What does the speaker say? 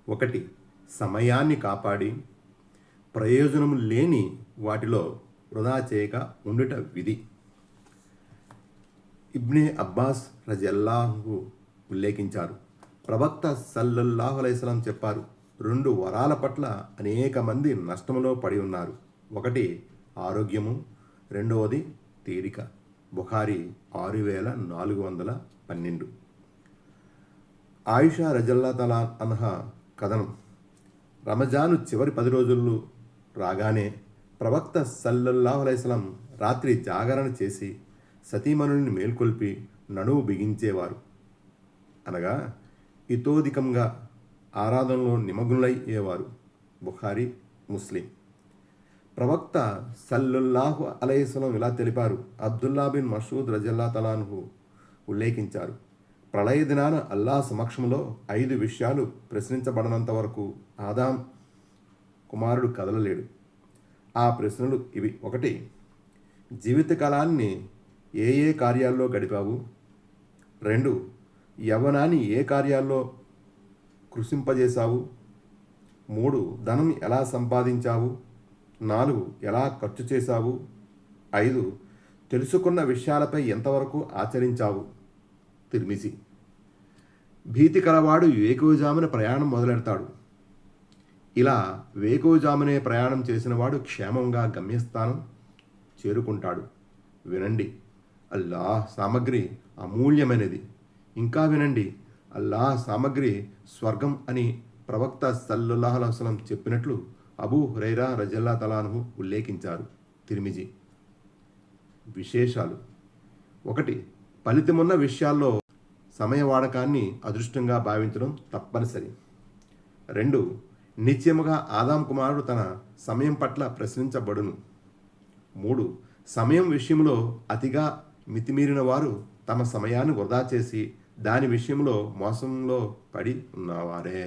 ఒకటి, సమయాన్ని కాపాడి ప్రయోజనం లేని వాటిలో వృధా చేయక ఉండుట విధి. ఇబ్నే అబ్బాస్ రజల్లాహు ఉల్లేఖించారు. ప్రవక్త సల్లల్లాహు అలైహి వసల్లం చెప్పారు, 2 వరాల పట్ల అనేక మంది నష్టంలో పడి ఉన్నారు. ఒకటి ఆరోగ్యము, రెండవది తీరిక. బుఖారీ 6412. ఆయిషా రజల్లాహు తఆలా అన్హా కథనం. రమజాను చివరి 10 రోజులు రాగానే ప్రవక్త సల్లల్లాహు అలైహి వసల్లం రాత్రి జాగరణ చేసి సతీమణుల్ని మేల్కొల్పి నడుము బిగించేవారు. అనగా ఇతోధికంగా ఆరాధనలో నిమగ్నులయ్యేవారు. బుఖారీ, ముస్లిం. ప్రవక్త సల్లల్లాహు అలైహి వసల్లం ఇలా తెలిపారు. అబ్దుల్లా బిన్ మసూద్ రజల్లాహు తఆలా అన్హు ఉల్లేఖించారు. ప్రళయ దినాన అల్లాహ్ సమక్షంలో 5 విషయాలు ప్రశ్నించబడనంత వరకు ఆదాం కుమారుడు కదలలేడు. ఆ ప్రశ్నలు ఇవి. 1, జీవితకాలాన్ని ఏ ఏ కార్యాల్లో గడిపావు? 2, యవ్వనాన్ని ఏ కార్యాల్లో కృషింపజేశావు? 3, ధనం ఎలా సంపాదించావు? 4, ఎలా ఖర్చు చేశావు? 5, తెలుసుకున్న విషయాలపై ఎంతవరకు ఆచరించావు? తిర్మిజీ. భీతి కలవాడు వేకువజామున ప్రయాణం మొదలెడతాడు. ఇలా వేకువజామునే ప్రయాణం చేసినవాడు క్షేమంగా గమ్యస్థానం చేరుకుంటాడు. వినండి, అల్లాహ్ సామగ్రి అమూల్యమైనది. ఇంకా వినండి, అల్లాహ్ సామగ్రి స్వర్గం అని ప్రవక్త సల్లల్లాహు అలైహి వసల్లం చెప్పినట్లు అబూ హురైరా రజల్లాహు తఆలా అన్హు ఉల్లేఖించారు. తిర్మిజీ. విశేషాలు. 1, ఫలితమున్న విషయాల్లో సమయ వాడకాన్ని అదృష్టంగా భావించడం తప్పనిసరి. 2, నిశ్చయముగా ఆదాం కుమారుడు తన సమయం పట్ల ప్రశ్నించబడును. 3, సమయం విషయంలో అతిగా మితిమీరిన వారు తమ సమయాన్ని వృధా చేసి దాని విషయంలో మోసంలో పడి ఉన్నవారే.